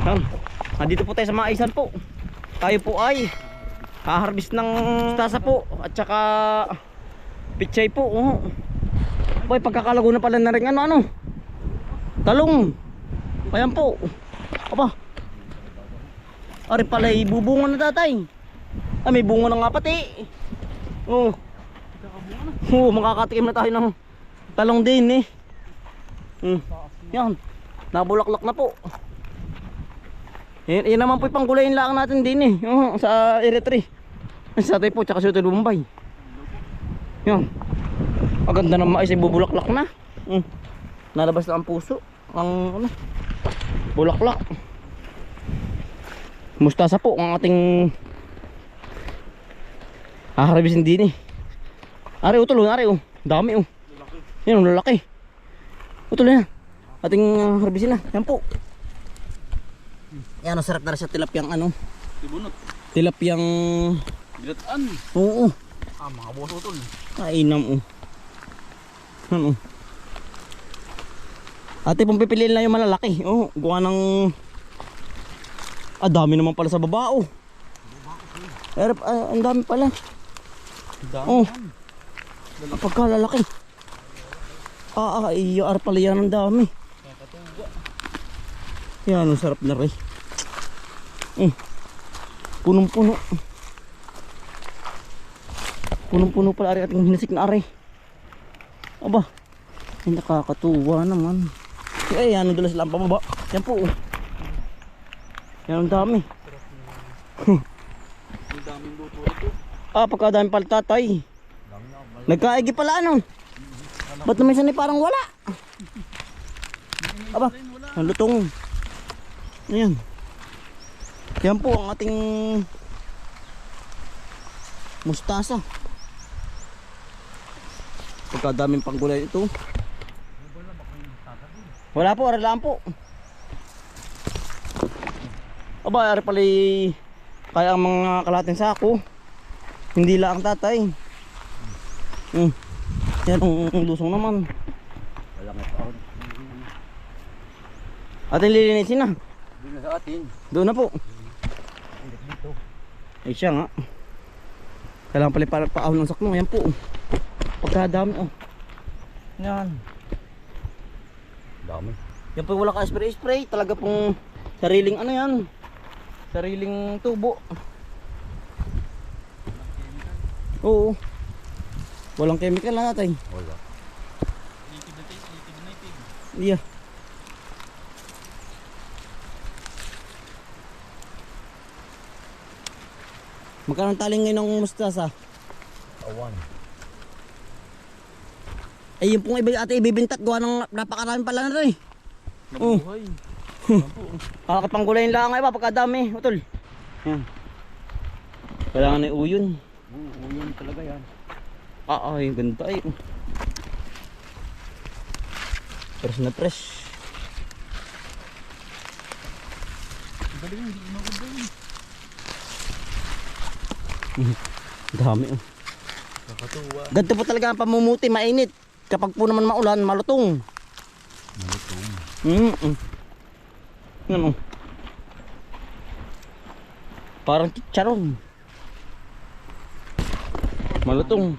Nandito po tayo sa Maisan po. Tayo po ay haharbis ng mustasa po at saka pichay po. Boy, pagkakalago na pala na rin ano talong. Ayan po. Aba. Ari pala ibubunga na tatay. Ah, may bunga na nga pati. Makakatikim na tayo ng talong din eh. Yan. Nabulaklak na po. Yan naman po yung panggulayin lang natin din eh. Sa Eritrea. Sa tayo po, tsaka sa Hotel Bombay. Yan. Maganda ng mais ay bubulaklak na. Nalabas na ang puso. Ang ano, bulaklak. Mustasa po ang ating haharbisin din eh. Ari utol, ari dami yan lalaki. Utol na ating harbisin na. Yan po. Yan, sarap na rin sa tilapyang ano. Tibunot. Tilapyang Bilataan. Oo. Mga buwas utol. Kainam Ano. Ate pong pipiliin lang yung malalaki. Gawa ng dami naman pala sa baba ang dami pala. Dami. Pagkalalaki. Iyo pala yan ang dami. Yan, ang sarap na rin. Punong-puno. Punong-puno pala ari ating hinasik na ari. Aba, ay nakakatuwa naman. Ano dala sila ang pababa. Yan po. Yan ang dami. Ang daming luto ito. Pagkadami pala tatay. Nagkaigi pala ano. Ba't naman siya parang wala? Aba, ang lutong. Ayan. Yan po ang ating mustasa. Pagkadaming panggulay ito. Wala po, aralaan po. Aba, ari pala kaya ang mga kalating sako. Hindi lang ang tatay. Yan ang lusong naman. Atin lilinisin na. Doon na sa atin. Doon na po. Ay siya nga. Kailangan pala paahon ng sakno. Yan po. Pagkadami Yan. Dami. Yan po wala ka spray. Talaga pong sariling ano yan. Sariling tubo. Oo. Walang chemical na natin. Wala. Iya. Magkano taling ngayon ng mustasa? Awan. Yung pong ate ibibintat gawa ng napakarami pala na rin. Nabuhay. Kakapanggulayin lang nga pagkadami. Utol. Yan. Kailangan na uyon. Uyon talaga yan. Ay, ganda ay. Fresh na fresh. Galing, hindi maganda yun. Dami Nakatuwa. Ganito po talaga ang pamumuti, mainit. Kapag po naman maulan, malutong. Ano? Parang chicharon. Malutong.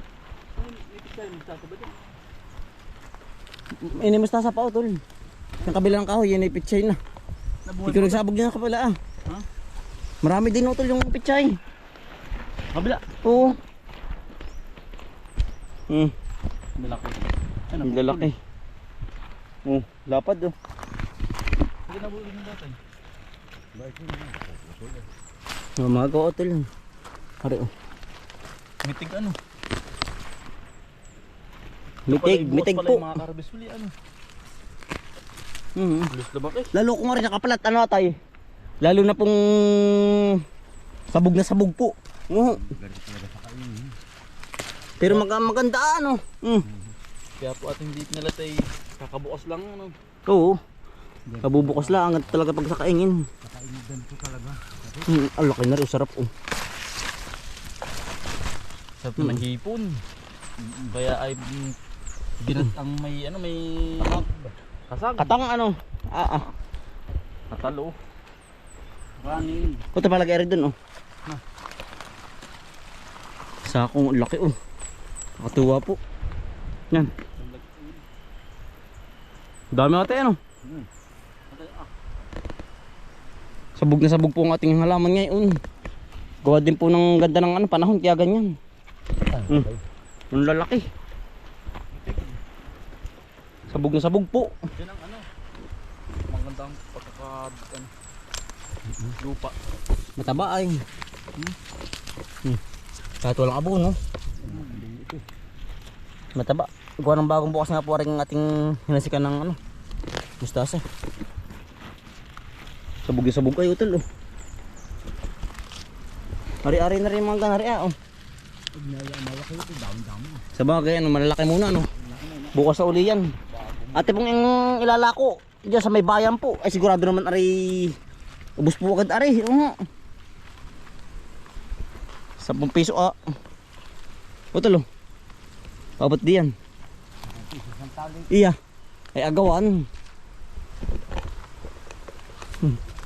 Ini mustasa pa utol. Yung kabilang kahoy, yan ay pichay na. Ikaw nagsabog niya na kapala Ha? Marami din utol yung pichay. Kabila. Oo. Malaki. Ang lalaki. Lapad Hindi na buhay ng dati. Mga ka-hotel. Hari Mitig ano? Mitig po. Mga karabis uli ano? Bilis na baki. Lalo ko nga rin nakapalat ano tay. Lalo na pong sabog na sabog po. Pero maganda ano. Kaya po ating date nila tay kakabukas lang ano. Oo. Kabubukas lang at talaga pag sakaingin. Kakainigan po talaga. Ang laki na rin, sarap Sarap naman hipon. Kaya ay ginat ang may ano may kasag. Katang ano. Katalo. Kanin. O, ito palagay rin dun, oh. Sakong laki, oh. Nakatuwa po. Yan. Dami ate, ano? Sabog na sabog po ang ating halaman ngayon. Gawa din po ng ganda ng ano, panahon, kaya ganyan. Ang lalaki. Sabog na sabog po. Yan ang ano. Magandang lupa. Mataba ay. Kahit walang abo, no? Mataba. Gawa ng bagong bukas nga po rin ang ating hinasikan ng ano, mustasa. Sabog na sabog ay utol, oh. Ari-ari na rin mga ganari, oh. Malaki ito, dami-dami. Sa bagay, ano, malalaki muna, no? Bukas sa uli yan. Ate pong yung ilalako diyan sa may bayan po, ay sigurado naman ari ubos po agad ari. Oo. 10 piso, ah. Utol, oh. Abot diyan. Iya. Ay agawan.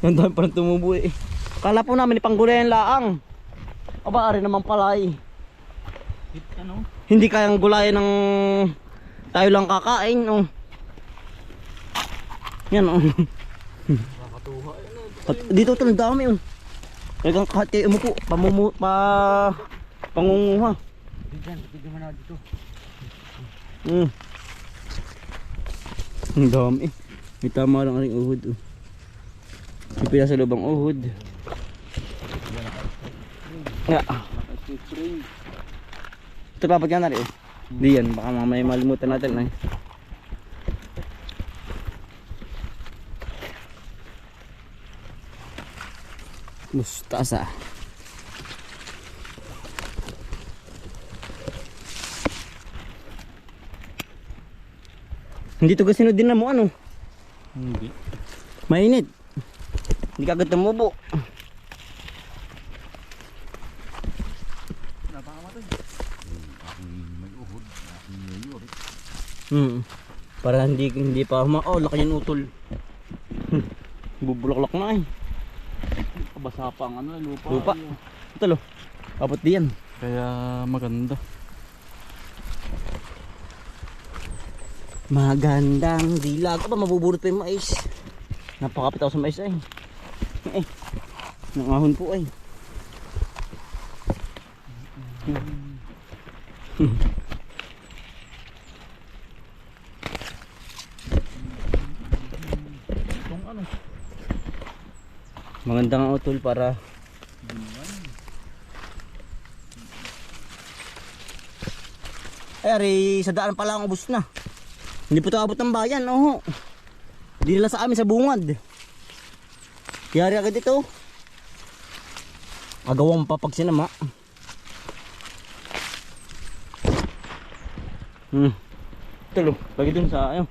Ang dami pa rin tumubo, eh. Kala po namin ipanggulayan laang. Aba, ari naman pala, eh. Ano? Hindi kayang gulayan ng tayo lang kakain, oh. Yan, oh. Nakakatuwa. Dito ito, ang dami, oh. Talagang kahit kayo umupo, pangunguha. Bigyan mo na dito. Ang dami. May tama lang ang uhod, oh. May pila sa lubang uhod. Yeah. Ito dapat yan na rin, oh. Di yan, baka mamaya malimutan natin, eh. Mustasa. Hindi to kasi din na mo, ano? Hindi. Mainit. Hindi ka agad tumubo. Napakamatay. May uhod. Para hindi pa oh, laki yung utol. Bubulaklak na, eh. Basa pa ang ano, lupa. Lupa. Ito, lo. Abot diyan. Kaya maganda. Magandang dilag. Aba, mabubulot pa yung mais. Napakapit ako sa mais, ay. Nangahon po, ay. Itong ano? Magandang utol para ay, ari, sa daan pala ang ubos na. Hindi po ito abot ng bayan, oh. Hindi nila sa amin sa bungad. Yari agad ito. Agawang papag sinama. Ito, lo. Lagi dun sa, ayun.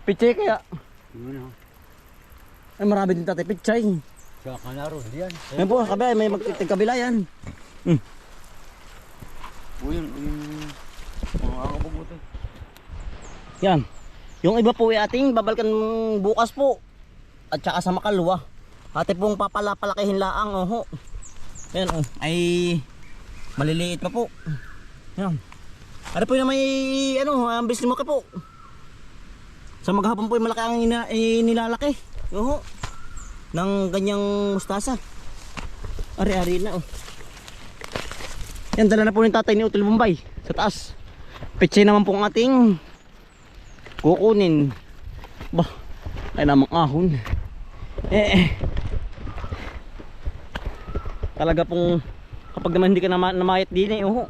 Pichay kaya. Ay, marami din tatay pichay. Sa kanaro, diyan. Ayun po, kabila, may magkabila yan. Uy, mga kabubuti. Yan. Yung iba po ay ating babalikan bukas po. At saka sa makalwa. Ate pong papalapalakihin laang, oh. Yan, oh. Ay maliliit pa po. Yan. Ano po yung may ano, ang bilis lumaki po. Sa maghapon po ay malaki ang nilalaki. Oh. Ng ganyang mustasa. Ari-ari na, oh. Yan, dala na po ng tatay ni Utol Bombay sa taas. Pechay naman po ang ating kukunin. Bah, ay namang ahon. Talaga pong kapag naman hindi ka namayat din, eh, oh.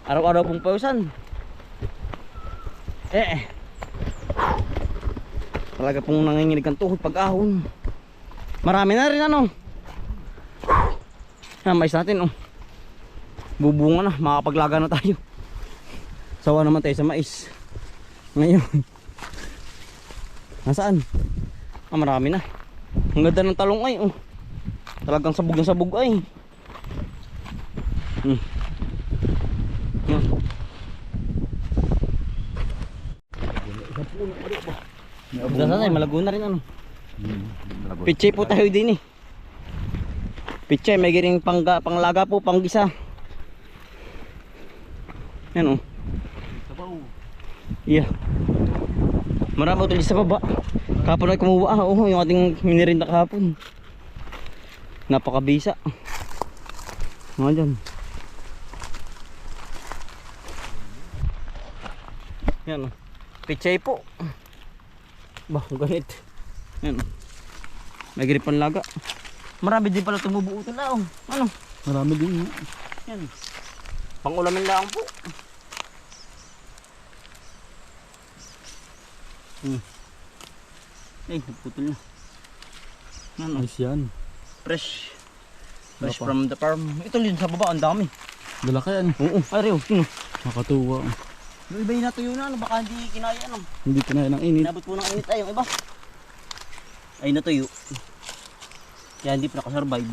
Araw-araw pong pausan. Talaga pong nanginginig ang tuhod pag ahon. Marami na rin, ano. Mais natin, oh. Bubunga na, makapaglaga na tayo. Sawa naman tayo sa mais. Ngayon. Nasaan? Ah, marami na. Ang ganda ng talong ay, oh. Talagang sabog na sabog ay. Nasaan ay, malago na rin, ano. Pichay po tayo din eh. Pichay, may giring panglaga po, panggisa. Yan oh. Yeah. Marami po tuloy sa baba. Kapon ay kumuha. Oo, yung ating minirinda kahapon. Napakabisa. Mga dyan. Yan oh. Pichay po. Bah, ganit. Yan oh. May giring panlaga. Marami din pala tumubuo ito na oh. Ano? Marami din. Yan. Pang-ulamin lang po. Ay, naputol na. Ano? Ayos yan. Fresh. Fresh Napa. from the farm. Ito din sa baba, ang dami. Dala ka yan. Oo, ay Rio, sino? Nakatuwa. Yung iba yung natuyo na, ano, baka hindi kinaya ano. Hindi kinaya ng init. Inabot po ng init ay, yung iba. Ay natuyo. Kaya hindi pa nakasurvive.